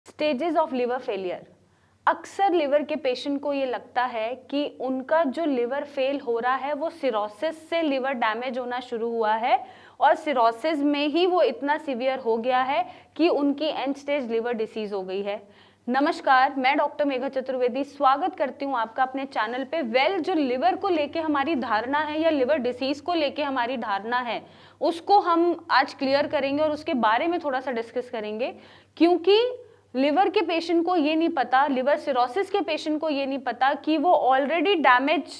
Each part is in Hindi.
Stages of liver failure. अक्सर लिवर के पेशेंट को ये लगता है कि उनका जो लिवर फेल हो रहा है वो सिरोसिस से लिवर डैमेज होना शुरू हुआ है और सिरोसिस में ही वो इतना सीवियर हो गया है कि उनकी एंड स्टेज लिवर डिसीज हो गई है। नमस्कार, मैं डॉक्टर मेघा चतुर्वेदी स्वागत करती हूँ आपका अपने चैनल पे। जो लिवर को लेके हमारी धारणा है या लिवर डिसीज को लेके हमारी धारणा है उसको हम आज क्लियर करेंगे और उसके बारे में थोड़ा सा डिस्कस करेंगे, क्योंकि लिवर के पेशेंट को ये नहीं पता, लिवर सिरोसिस के पेशेंट को ये नहीं पता कि वो ऑलरेडी डैमेज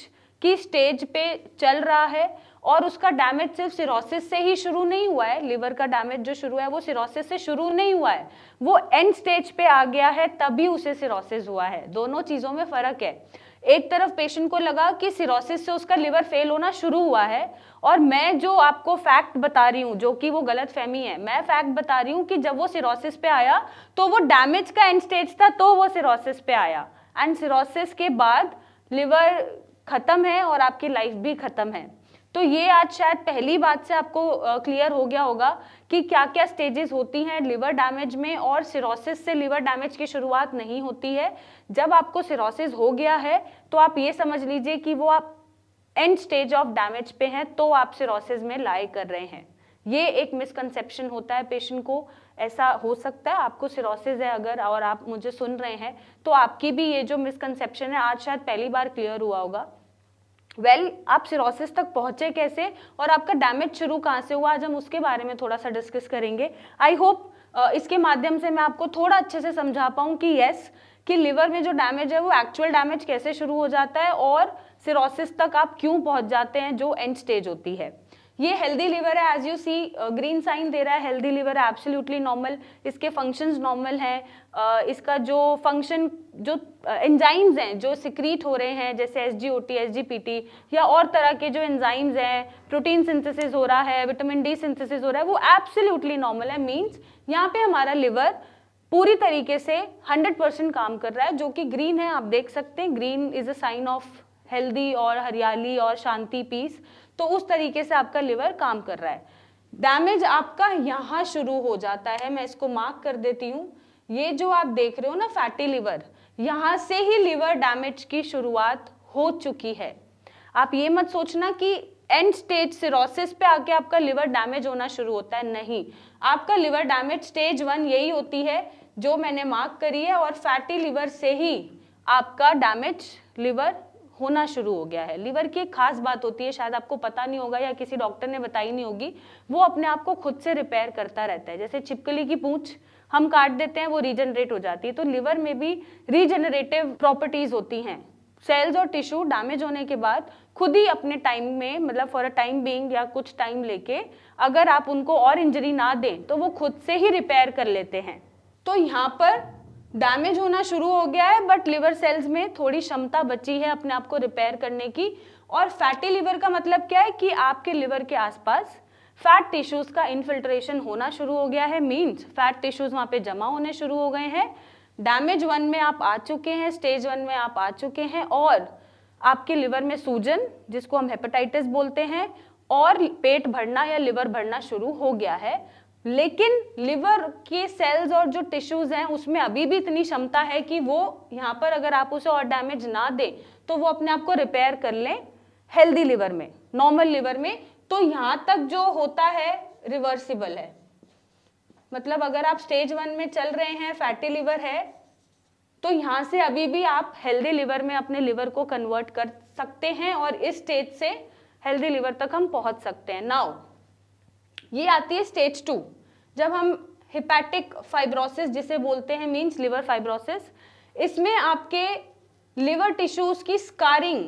की स्टेज पे चल रहा है और उसका डैमेज सिर्फ सिरोसिस से ही शुरू नहीं हुआ है। लिवर का डैमेज जो शुरू है वो सिरोसिस से शुरू नहीं हुआ है, वो एंड स्टेज पे आ गया है तभी उसे सिरोसिस हुआ है। दोनों चीजों में फर्क है। एक तरफ पेशेंट को लगा कि सिरोसिस से उसका लिवर फेल होना शुरू हुआ है और मैं जो आपको फैक्ट बता रही हूँ, जो कि वो गलत फहमी है, मैं फैक्ट बता रही हूँ कि जब वो सिरोसिस पे आया तो वो डैमेज का एंड स्टेज था तो वो सिरोसिस पे आया, एंड सिरोसिस के बाद लिवर खत्म है और आपकी लाइफ भी खत्म है। तो ये आज शायद पहली बात से आपको क्लियर हो गया होगा कि क्या क्या स्टेजेस होती हैं लिवर डैमेज में, और सिरोसिस से लिवर डैमेज की शुरुआत नहीं होती है। जब आपको सिरोसिस हो गया है तो आप ये समझ लीजिए कि वो आप एंड स्टेज ऑफ डैमेज पे हैं तो आप सिरोसिस में लाई कर रहे हैं। ये एक मिसकंसेप्शन होता है पेशेंट को। ऐसा हो सकता है आपको सिरोसिस है अगर और आप मुझे सुन रहे हैं तो आपकी भी ये जो मिसकंसेप्शन है आज शायद पहली बार क्लियर हुआ होगा। आप सिरोसिस तक पहुंचे कैसे और आपका डैमेज शुरू कहाँ से हुआ, आज हम उसके बारे में थोड़ा सा डिस्कस करेंगे। आई होप इसके माध्यम से मैं आपको थोड़ा अच्छे से समझा पाऊँ कि कि लिवर में जो डैमेज है वो एक्चुअल डैमेज कैसे शुरू हो जाता है और सिरोसिस तक आप क्यों पहुंच जाते हैं जो एंड स्टेज होती है। ये हेल्दी लिवर है, as you see green sign दे रहा है, हेल्दी लिवर है, एब्सोल्युटली नॉर्मल, इसके फंक्शंस नॉर्मल हैं। इसका जो फंक्शन, जो एंजाइम्स हैं जो सिक्रीट हो रहे हैं जैसे SGOT, SGPT या और तरह के जो एंजाइम्स हैं, प्रोटीन सिंथेसिस हो रहा है, विटामिन D सिंथेसिस हो रहा है, वो एब्सोल्युटली नॉर्मल है। मीन्स यहाँ पे हमारा लिवर पूरी तरीके से 100% काम कर रहा है, जो कि ग्रीन है, आप देख सकते हैं। Green is a sign of healthy और हरियाली और शांति, पीस। तो उस तरीके से आपका लिवर काम कर रहा है। डैमेज आपका यहाँ शुरू हो जाता है, मैं इसको मार्क कर देती हूँ। ये जो आप देख रहे हो ना फैटी लिवर, यहाँ से ही लिवर डैमेज की शुरुआत हो चुकी है। आप ये मत सोचना कि एंड स्टेज सिरोसिस पे आके आपका लिवर डैमेज होना शुरू होता है, नहीं। आपका लिवर डैमेज स्टेज 1 यही होती है जो मैंने मार्क करी है, और फैटी लिवर से ही आपका डैमेज लिवर होना शुरू हो गया है। लिवर की एक खास बात होती है, शायद आपको पता नहीं होगा या किसी डॉक्टर ने बताई नहीं होगी, वो अपने आप को खुद से रिपेयर करता रहता है। जैसे छिपकली की पूंछ हम काट देते हैं, वो रीजनरेट हो जाती है, तो लिवर में भी रीजनरेटिव प्रॉपर्टीज होती हैं। सेल्स और टिश्यू डैमेज होने के बाद खुद ही अपने टाइम में, मतलब फॉर अ टाइम बीइंग या कुछ टाइम लेके, अगर आप उनको और इंजरी ना दें तो वो खुद से ही रिपेयर कर लेते हैं। तो यहाँ पर डैमेज होना शुरू हो गया है, बट लिवर सेल्स में थोड़ी क्षमता बची है अपने आप को रिपेयर करने की। और फैटी लिवर का मतलब क्या है कि आपके लिवर के आसपास फैट टिश्यूज का इनफिल्ट्रेशन होना शुरू हो गया है। मीन्स फैट टिश्यूज वहाँ पे जमा होने शुरू हो गए हैं। डैमेज 1 में आप आ चुके हैं, स्टेज 1 में आप आ चुके हैं, और आपके लिवर में सूजन, जिसको हम हेपेटाइटिस बोलते हैं, और पेट भरना या लिवर भरना शुरू हो गया है। लेकिन लिवर के सेल्स और जो टिश्यूज हैं उसमें अभी भी इतनी क्षमता है कि वो यहाँ पर अगर आप उसे और डैमेज ना दें तो वो अपने आप को रिपेयर कर लें हेल्दी लिवर में, नॉर्मल लिवर में। तो यहाँ तक जो होता है रिवर्सिबल है। मतलब अगर आप स्टेज 1 में चल रहे हैं, फैटी लिवर है, तो यहाँ से अभी भी आप हेल्दी लिवर में अपने लिवर को कन्वर्ट कर सकते हैं और इस स्टेज से हेल्दी लिवर तक हम पहुँच सकते हैं। नाउ ये आती है स्टेज 2, जब हम हिपैटिक फाइब्रोसिस जिसे बोलते हैं, मींस लिवर फाइब्रोसिस। इसमें आपके लिवर टिश्यूज की स्कारिंग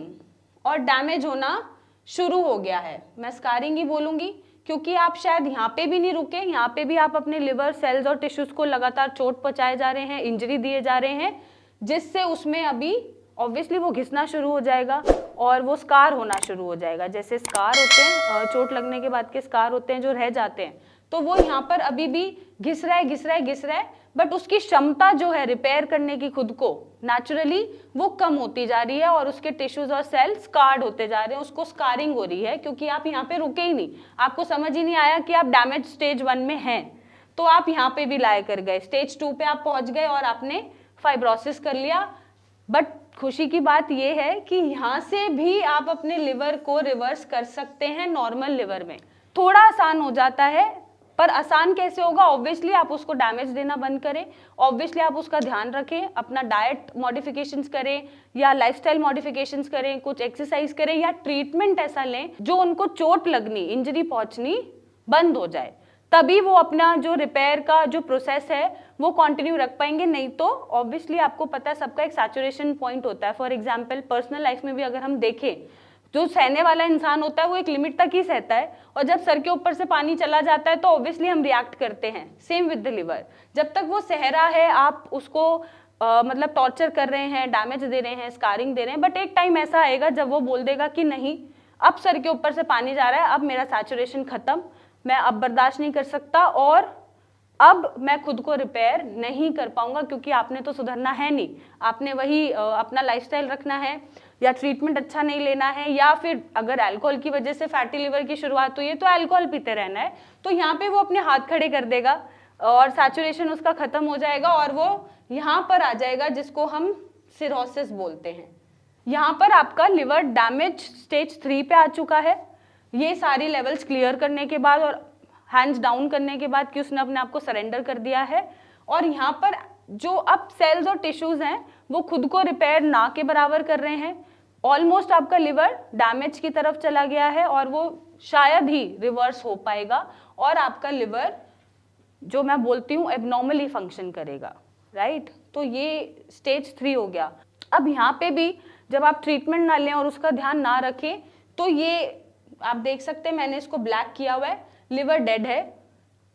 और डैमेज होना शुरू हो गया है। मैं स्कारिंग ही बोलूंगी क्योंकि आप शायद यहाँ पे भी नहीं रुके, यहाँ पे भी आप अपने लिवर सेल्स और टिश्यूज को लगातार चोट पहुंचाए जा रहे हैं, इंजरी दिए जा रहे हैं, जिससे उसमें अभी ऑब्वियसली वो घिसना शुरू हो जाएगा और वो स्कार होना शुरू हो जाएगा। जैसे स्कार होते हैं, चोट लगने के बाद के स्कार होते हैं जो रह जाते हैं, तो वो यहाँ पर अभी भी घिस रहा है, बट उसकी क्षमता जो है रिपेयर करने की खुद को नेचुरली वो कम होती जा रही है और उसके टिश्यूज और सेल स्कार्ड होते जा रहे हैं, उसको स्कारिंग हो रही है, क्योंकि आप यहाँ पे रुके ही नहीं, आपको समझ ही नहीं आया कि आप डैमेज स्टेज 1 में हैं। तो आप यहाँ पे भी लाए कर गए, स्टेज 2 पे आप पहुंच गए और आपने फाइब्रोसिस कर लिया। बट खुशी की बात यह है कि यहाँ से भी आप अपने लिवर को रिवर्स कर सकते हैं नॉर्मल लिवर में। थोड़ा आसान हो जाता है, पर आसान कैसे होगा? ऑब्वियसली आप उसको डैमेज देना बंद करें, ऑब्वियसली आप उसका ध्यान रखें, अपना डाइट मॉडिफिकेशंस करें या लाइफस्टाइल मॉडिफिकेशंस करें, कुछ एक्सरसाइज करें या ट्रीटमेंट ऐसा लें जो उनको चोट लगनी, इंजरी पहुंचनी बंद हो जाए, तभी वो अपना जो रिपेयर का जो प्रोसेस है वो कंटिन्यू रख पाएंगे। नहीं तो ऑब्वियसली आपको पता है सबका एक सैचुरेशन पॉइंट होता है। फॉर एग्जांपल पर्सनल लाइफ में भी अगर हम देखें, जो सहने वाला इंसान होता है वो एक लिमिट तक ही सहता है, और जब सर के ऊपर से पानी चला जाता है तो ऑब्वियसली हम रिएक्ट करते हैं। सेम विद द लिवर, जब तक वो सह रहा है आप उसको मतलब टॉर्चर कर रहे हैं, डैमेज दे रहे हैं, स्कारिंग दे रहे हैं, बट एक टाइम ऐसा आएगा जब वो बोल देगा कि नहीं, अब सर के ऊपर से पानी जा रहा है, अब मेरा सैचुरेशन खत्म, मैं अब बर्दाश्त नहीं कर सकता और अब मैं खुद को रिपेयर नहीं कर पाऊंगा, क्योंकि आपने तो सुधरना है नहीं, आपने वही अपना लाइफस्टाइल रखना है या ट्रीटमेंट अच्छा नहीं लेना है, या फिर अगर अल्कोहल की वजह से फैटी लिवर की शुरुआत हुई है तो अल्कोहल पीते रहना है। तो यहाँ पे वो अपने हाथ खड़े कर देगा और सैचुरेशन उसका खत्म हो जाएगा और वो यहाँ पर आ जाएगा जिसको हम सिरोसिस बोलते हैं। यहाँ पर आपका लिवर डैमेज स्टेज 3 पे आ चुका है। ये सारी लेवल्स क्लियर करने के बाद और हैंड्स डाउन करने के बाद कि उसने अपने आप को सरेंडर कर दिया है, और यहाँ पर जो अब सेल्स और टिश्यूज हैं वो खुद को रिपेयर ना के बराबर कर रहे हैं। ऑलमोस्ट आपका लिवर डैमेज की तरफ चला गया है और वो शायद ही रिवर्स हो पाएगा और आपका लिवर, जो मैं बोलती हूँ, एबनॉर्मली फंक्शन करेगा, राइट। तो ये स्टेज 3 हो गया। अब यहाँ पे भी जब आप ट्रीटमेंट ना लें और उसका ध्यान ना रखें तो ये आप देख सकते हैं, मैंने इसको ब्लैक किया हुआ है, लिवर डेड है,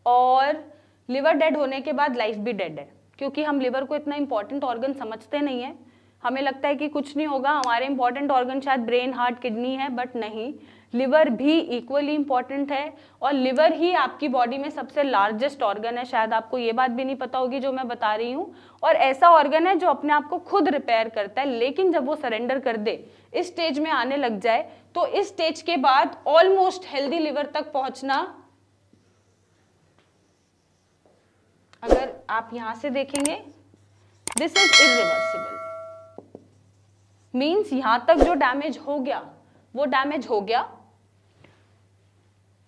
और लिवर डेड होने के बाद लाइफ भी डेड है, क्योंकि हम लिवर को इतना इंपॉर्टेंट ऑर्गन समझते नहीं है। हमें लगता है कि कुछ नहीं होगा, हमारे इंपॉर्टेंट ऑर्गन शायद ब्रेन, हार्ट, किडनी है, बट नहीं, लिवर भी इक्वली इंपॉर्टेंट है। और लिवर ही आपकी बॉडी में सबसे लार्जेस्ट ऑर्गन है, शायद आपको ये बात भी नहीं पता होगी जो मैं बता रही हूँ, और ऐसा ऑर्गन है जो अपने आप को खुद रिपेयर करता है। लेकिन जब वो सरेंडर कर दे, इस स्टेज में आने लग जाए, तो इस स्टेज के बाद ऑलमोस्ट हेल्दी लिवर तक पहुंचना, अगर आप यहां से देखेंगे, दिस इज इरिवर्सिबल। मीन्स यहां तक जो डैमेज हो गया वो डैमेज हो गया,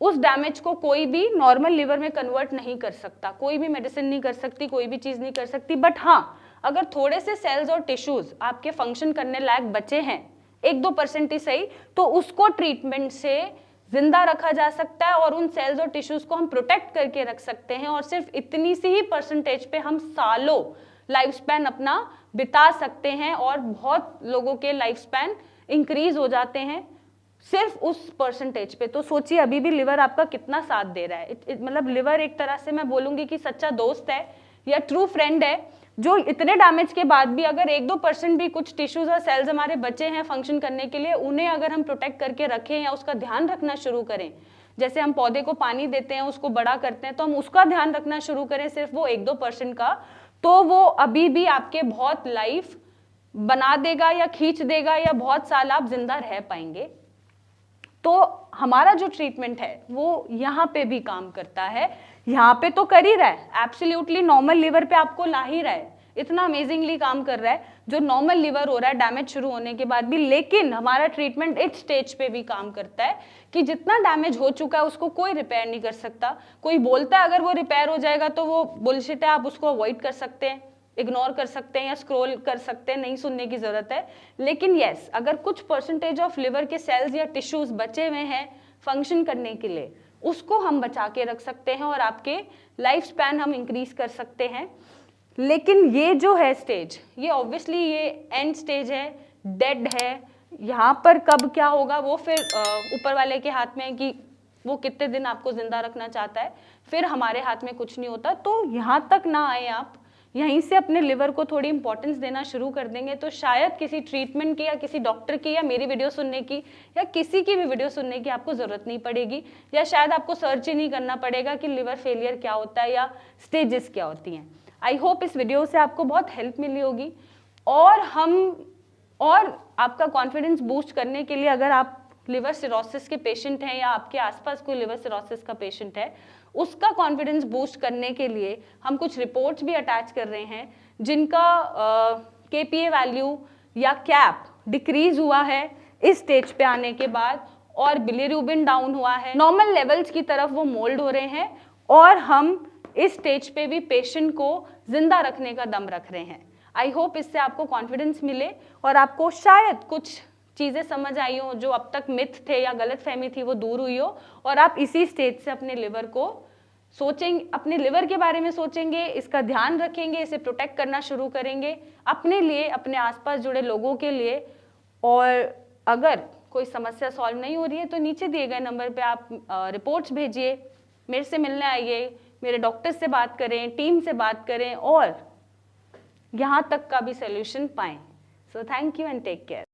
उस डैमेज को कोई भी नॉर्मल लिवर में कन्वर्ट नहीं कर सकता, कोई भी मेडिसिन नहीं कर सकती, कोई भी चीज नहीं कर सकती। बट हाँ, अगर थोड़े से सेल्स और टिश्यूज आपके फंक्शन करने लायक बचे हैं, 1-2% ही सही, तो उसको ट्रीटमेंट से जिंदा रखा जा सकता है और उन सेल्स और टिश्यूज को हम प्रोटेक्ट करके रख सकते हैं, और सिर्फ इतनी सी ही परसेंटेज पे हम सालों लाइफ स्पैन अपना बिता सकते हैं, और बहुत लोगों के लाइफ स्पैन इंक्रीज हो जाते हैं सिर्फ उस परसेंटेज पे। तो सोचिए अभी भी लिवर आपका कितना साथ दे रहा है। मतलब लिवर एक तरह से मैं बोलूंगी कि सच्चा दोस्त है या ट्रू फ्रेंड है, जो इतने डैमेज के बाद भी अगर 1-2% भी कुछ टिश्यूज और सेल्स हमारे बचे हैं फंक्शन करने के लिए, उन्हें अगर हम प्रोटेक्ट करके रखें या उसका ध्यान रखना शुरू करें, जैसे हम पौधे को पानी देते हैं, उसको बड़ा करते हैं, तो हम उसका ध्यान रखना शुरू करें, सिर्फ वो 1-2% का, तो वो अभी भी आपके बहुत लाइफ बना देगा या खींच देगा, या बहुत साल आप जिंदा रह पाएंगे। तो हमारा जो ट्रीटमेंट है वो यहाँ पे भी काम करता है, यहाँ पे तो कर ही रहा है, एब्सोल्युटली नॉर्मल लिवर पे आपको ला ही रहा है, इतना अमेजिंगली काम कर रहा है जो नॉर्मल लिवर हो रहा है डैमेज शुरू होने के बाद भी। लेकिन हमारा ट्रीटमेंट इस स्टेज पे भी काम करता है कि जितना डैमेज हो चुका है उसको कोई रिपेयर नहीं कर सकता। कोई बोलता है अगर वो रिपेयर हो जाएगा तो वो बुलशिट है, आप उसको अवॉइड कर सकते हैं, इग्नोर कर सकते हैं या स्क्रॉल कर सकते हैं, नहीं सुनने की जरूरत है। लेकिन यस, अगर कुछ परसेंटेज ऑफ लिवर के सेल्स या टिश्यूज बचे हुए हैं फंक्शन करने के लिए, उसको हम बचा के रख सकते हैं और आपके लाइफ स्पैन हम इंक्रीज कर सकते हैं। लेकिन ये जो है स्टेज, ये ऑब्वियसली ये एंड स्टेज है, डेड है। यहाँ पर कब क्या होगा वो फिर ऊपर वाले के हाथ में है कि वो कितने दिन आपको जिंदा रखना चाहता है, फिर हमारे हाथ में कुछ नहीं होता। तो यहाँ तक ना आए आप, यहीं से अपने लिवर को थोड़ी इंपॉर्टेंस देना शुरू कर देंगे तो शायद किसी ट्रीटमेंट की या किसी डॉक्टर की या मेरी वीडियो सुनने की या किसी की भी वीडियो सुनने की आपको ज़रूरत नहीं पड़ेगी, या शायद आपको सर्च ही नहीं करना पड़ेगा कि लिवर फेलियर क्या होता है या स्टेजेस क्या होती हैं। आई होप इस वीडियो से आपको बहुत हेल्प मिली होगी, और आपका कॉन्फिडेंस बूस्ट करने के लिए अगर आप लिवर सिरोसिस के पेशेंट हैं या आपके आसपास कोई लिवर सिरोसिस का पेशेंट है, उसका कॉन्फिडेंस बूस्ट करने के लिए हम कुछ रिपोर्ट्स भी अटैच कर रहे हैं जिनका KPA वैल्यू या कैप डिक्रीज हुआ है इस स्टेज पे आने के बाद, और बिलीरुबिन डाउन हुआ है, नॉर्मल लेवल्स की तरफ वो मोल्ड हो रहे हैं, और हम इस स्टेज पे भी पेशेंट को जिंदा रखने का दम रख रहे हैं। आई होप इससे आपको कॉन्फिडेंस मिले और आपको शायद कुछ चीज़ें समझ आई हो जो अब तक मिथ थे या गलत फहमी थी वो दूर हुई हो, और आप इसी स्टेज से अपने लिवर को सोचेंगे, अपने लिवर के बारे में सोचेंगे, इसका ध्यान रखेंगे, इसे प्रोटेक्ट करना शुरू करेंगे अपने लिए, अपने आसपास जुड़े लोगों के लिए। और अगर कोई समस्या सॉल्व नहीं हो रही है तो नीचे दिए गए नंबर पे आप रिपोर्ट्स भेजिए, मेरे से मिलने आइए, मेरे डॉक्टर से बात करें, टीम से बात करें और यहाँ तक का भी सोल्यूशन पाएं। So thank you and take care.